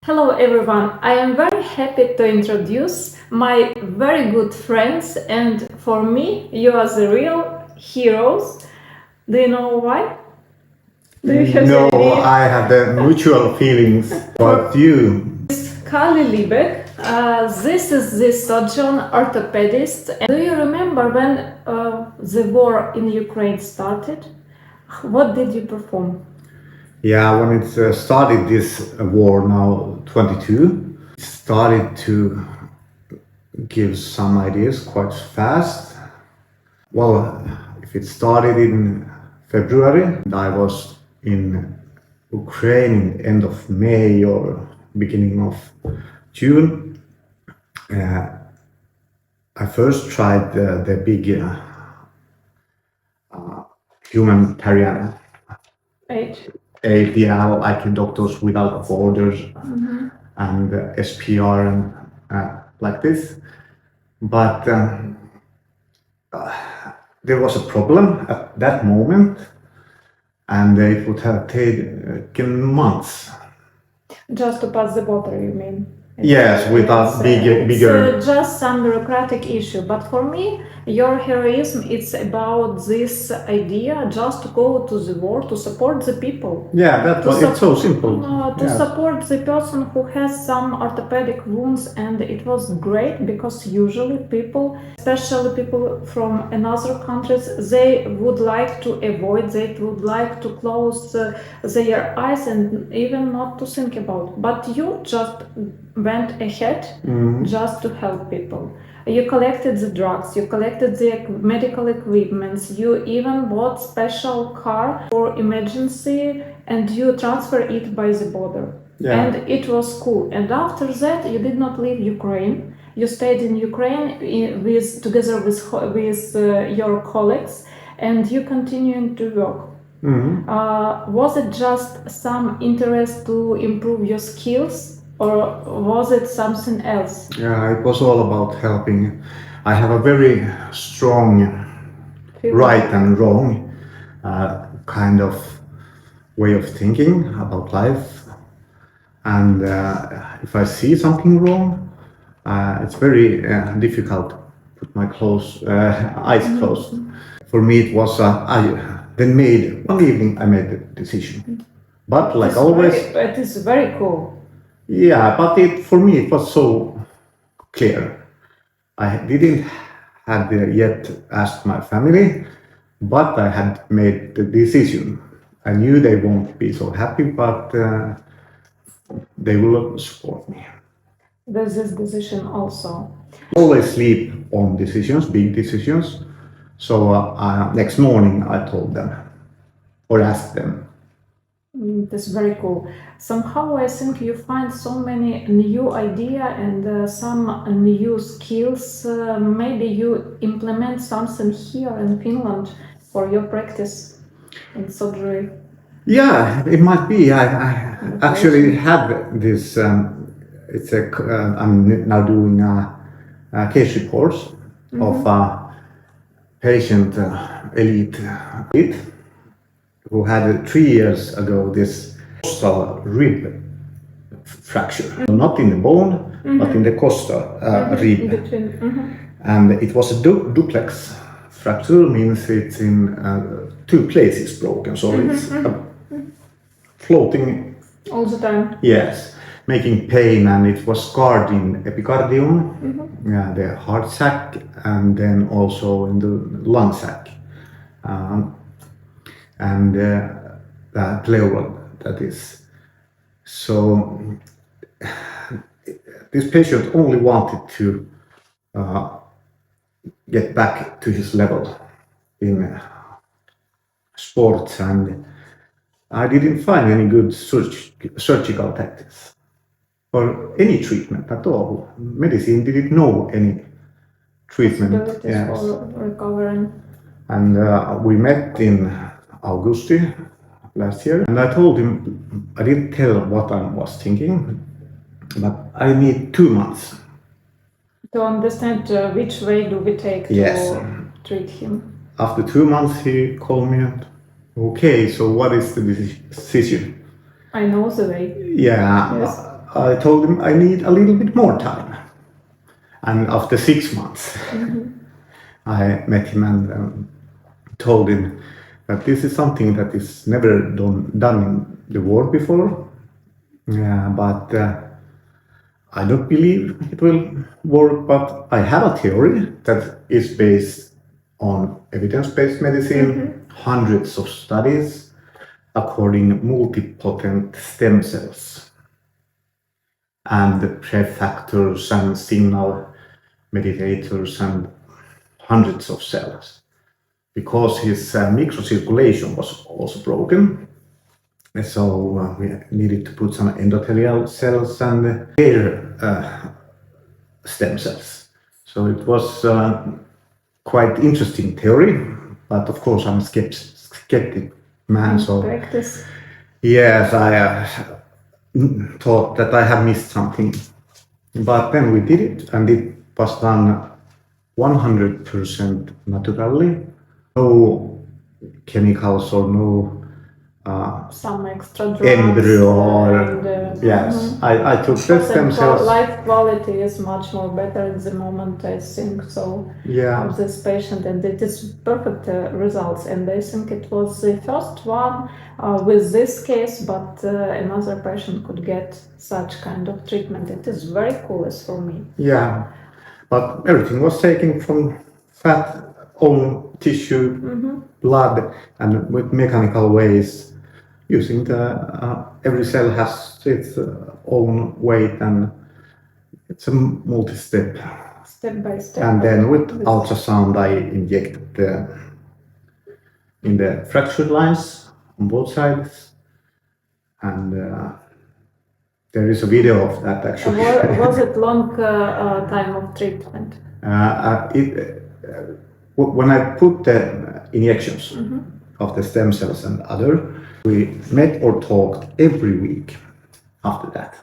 Hello everyone, I am very happy to introduce my very good friends, and for me you are the real heroes. Do you know why? Do you have No, any- I have the mutual feelings about you. Karl Lібек, this is the surgeon orthopedist. Do you remember when the war in Ukraine started? What did you perform? Yeah, when it started this war now, 22, it started to give some ideas quite fast. Well, if it started in February, I was in Ukraine end of May or beginning of June. I first tried the big humanitarian aid, yeah, like Doctors Without Borders and SPR and like this. But there was a problem at that moment, and it would have taken months. Just to pass the border, you mean? Yes, with a bigger. It's just some bureaucratic issue, but for me, your heroism, it's about this idea just to go to the war to support the people. Yeah, that was, it's so simple. To Yes. support the person who has some orthopedic wounds, and it was great because usually people, especially people from another countries, they would like to avoid, they would like to close their eyes and even not to think about. But you just went ahead just to help people. You collected the drugs, you collected the medical equipments, you even bought special car for emergency and you transfer it by the border. Yeah. And it was cool. And after that, you did not leave Ukraine. You stayed in Ukraine together with your colleagues, and you continued to work. Was it just some interest to improve your skills? Or was it something else? Yeah, it was all about helping. I have a very strong right and wrong kind of way of thinking about life. And if I see something wrong, it's very difficult to put my eyes closed. For me, it was, one evening I made the decision. But like always... It is very cool. Yeah, but for me it was so clear. I didn't had yet asked my family, but I had made the decision. I knew they won't be so happy, but they will support me. There's this decision also. Always sleep on decisions, big decisions. So next morning I told them or asked them. That's very cool. Somehow I think you find so many new idea and some new skills. Maybe you implement something here in Finland for your practice in surgery. Yeah, it might be. I actually have this. I'm now doing case reports of a patient, elite, who had 3 years ago this costal rib fracture. Not in the bone, but in the costal rib. And it was a duplex fracture, means it's in 2 places broken, so it's floating All the time. Yes, making pain, and it was scarred in epicardium, the heart sac, and then also in the lung sac, and the pleural, that is. So this patient only wanted to get back to his level in sports, and I didn't find any good surgical tactics or any treatment at all. Medicine didn't know any treatment. Possibilities for recovering. And we met in August last year, and I told him, I didn't tell what I was thinking, but I need 2 months. To understand which way do we take to treat him. After 2 months, he called me and, okay, so what is the decision? I know the way. Yeah, Yes. I told him I need a little bit more time. And after 6 months, I met him and told him that this is something that is never done in the world before. But I don't believe it will work, but I have a theory that is based on evidence-based medicine, hundreds of studies according multipotent stem cells and prefactors and signal mediators and hundreds of cells, because his microcirculation was also broken. So we needed to put some endothelial cells and hair stem cells. So it was quite interesting theory, but of course I'm skeptic man. So Practice. yes, I thought that I have missed something, but then we did it, and it was done 100% naturally, no chemicals or no Some extra drugs. embryo or and, yes. I took the stem cells. Life quality is much more better at the moment, I think so. Yeah. Of this patient, and it is perfect results. And I think it was the first one with this case, but another patient could get such kind of treatment. It is very cool as for me. Yeah, but everything was taken from fat, own tissue, blood, and with mechanical ways. Using the every cell has its own weight, and it's a multi-step. Step by step. And then with ultrasound, I injected in the fractured lines on both sides, and there is a video of that actually. Was it long time of treatment? When I put the injections of the stem cells and other, we met or talked every week after that.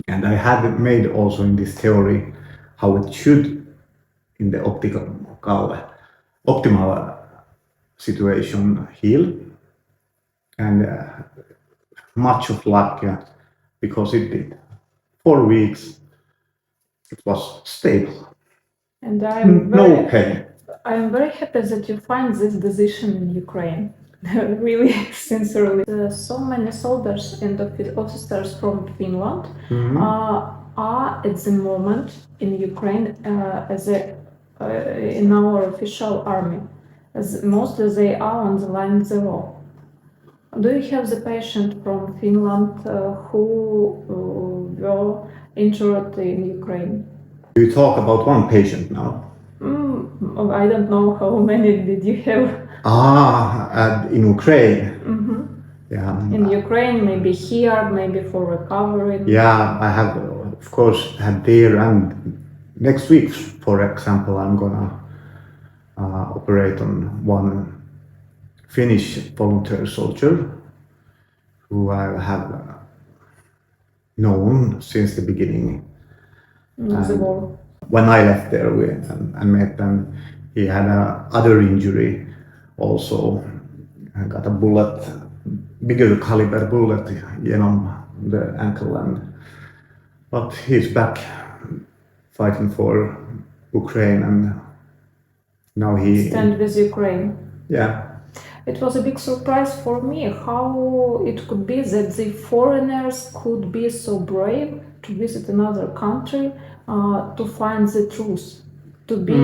And I had made also in this theory how it should, in the optimal situation, heal. And much of luck, because it did. 4 weeks, it was stable. And I'm no pain. I'm very happy that you find this decision in Ukraine. Really, sincerely. So many soldiers and officers from Finland are at the moment in Ukraine as in our official army. As mostly they are on the line zero. Do you have the patient from Finland who were injured in Ukraine? You talk about one patient now. I don't know how many did you have. In Ukraine. Yeah. In Ukraine, maybe here, maybe for recovery. Yeah, I have, of course, had there, and next week, for example, I'm gonna operate on one Finnish volunteer soldier who I have known since the beginning. The war. When I left there and met them, he had other injury also. I got a bullet, bigger caliber bullet, the ankle, but he's back fighting for Ukraine, and now he stand with Ukraine. Yeah. It was a big surprise for me how it could be that the foreigners could be so brave to visit another country to find the truth, to be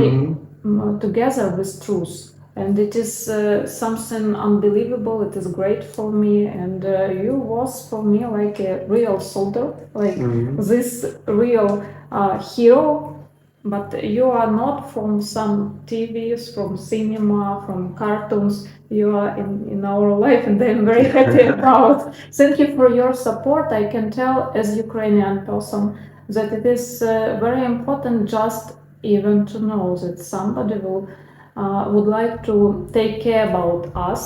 together with truth. And it is something unbelievable. It is great for me, and you was for me like a real soldier, like this real hero. But you are not from some TVs, from cinema, from cartoons. You are in our life, and I'm very happy and proud. Thank you for your support. I can tell as Ukrainian person that it is very important just even to know that somebody would like to take care about us,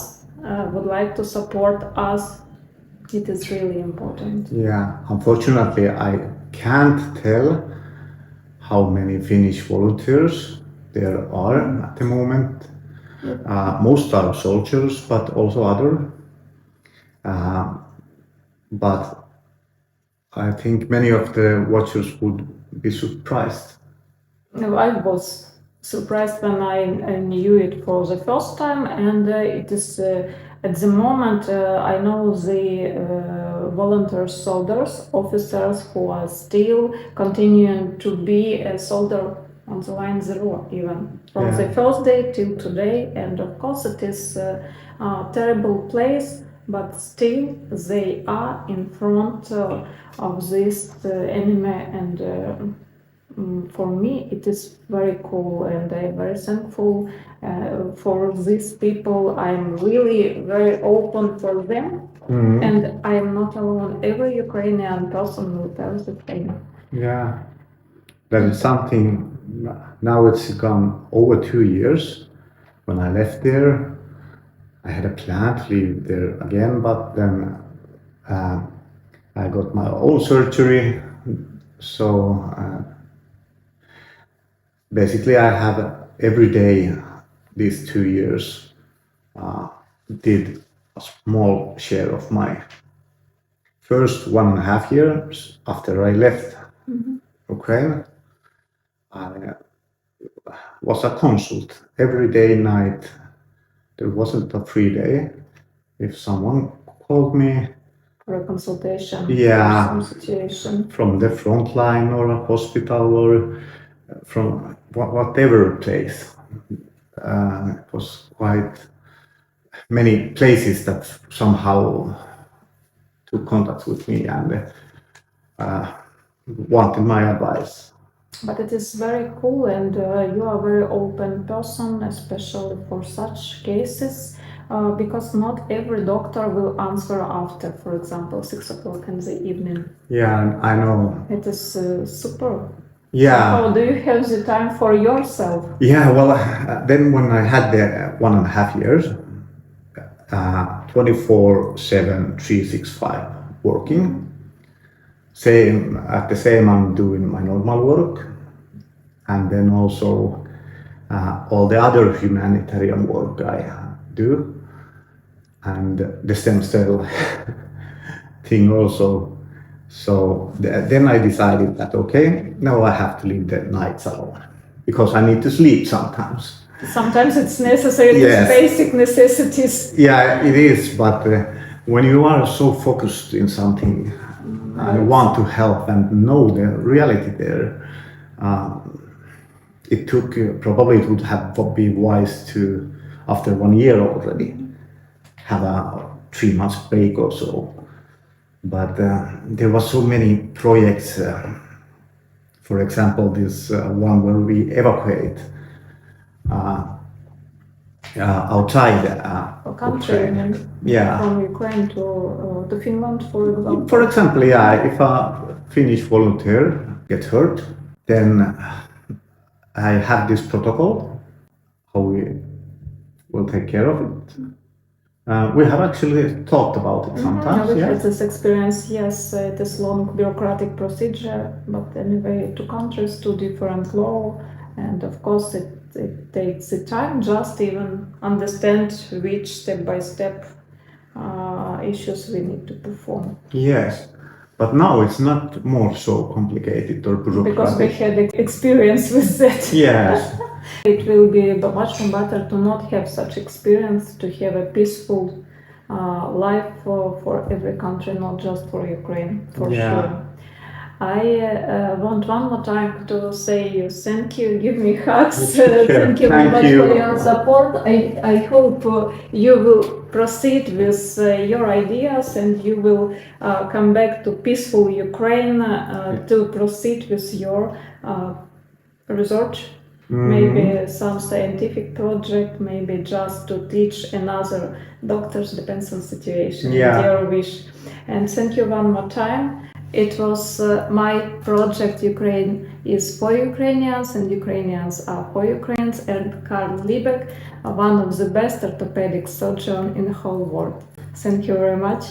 would like to support us. It is really important. Yeah, unfortunately, I can't tell how many Finnish volunteers there are at the moment. Most are soldiers, but also other. But I think many of the watchers would be surprised. I was surprised when I knew it for the first time, and it is at the moment I know the volunteer soldiers, officers who are still continuing to be a soldier on the line zero, even from the first day till today. And of course, it is a terrible place, but still they are in front of this enemy, and for me it is very cool, and I'm very thankful for these people. I'm really very open for them, and I am not alone. Every Ukrainian person will tell the same. Yeah, that is something. Now it's gone over 2 years. When I left there, I had a plan to leave there again, but then I got my own surgery. So basically I have every day these 2 years did a small share of my first 1.5 years after I left Ukraine. I was a consult every day, night. There wasn't a free day. If someone called me For a consultation, Yeah. for some situation. from the front line or a hospital or from whatever place, it was quite many places that somehow took contact with me and wanted my advice. But it is very cool, and you are a very open person, especially for such cases, because not every doctor will answer after, for example, 6 o'clock in the evening. Yeah, I know. It is super. Yeah. How do you have the time for yourself? Yeah, well, then when I had the 1.5 years, 24/7, 365 working. At the same I'm doing my normal work, and then also all the other humanitarian work I do, and the stem cell thing also. So then I decided that okay, now I have to leave the nights alone because I need to sleep sometimes. Sometimes it's necessary, these Yes. basic necessities. Yeah, it is, but when you are so focused in something and want to help and know the reality there, it took probably it would have been wise to, after 1 year already, have a 3 months break or so. But there were so many projects. For example, this one where we evacuate outside A country, Ukraine. and Yeah. from Ukraine to Finland, for example. For example, yeah, if a Finnish volunteer gets hurt, then I have this protocol, how we will take care of it. We have actually talked about it sometimes. We Yeah. had this experience, yes, it is long bureaucratic procedure, but anyway, 2 countries, 2 different law, and of course it takes the time just even understand which step-by-step issues we need to perform. Yes, but now it's not more so complicated or Because we bureaucratic. had experience with that. Yes, It will be much more better to not have such experience, to have a peaceful life for every country, not just for Ukraine, for Yeah. sure. I want one more time to say you thank you, give me hugs. Thank you very Thank much you. for your support. I hope you will proceed with your ideas, and you will come back to peaceful Ukraine to proceed with your research. Maybe some scientific project, maybe just to teach another doctors, depends on situation, Yeah. and your wish. And thank you one more time. It was my project, Ukraine is for Ukrainians and Ukrainians are for Ukrainians, and Karl Lībek, one of the best orthopedic surgeons in the whole world. Thank you very much.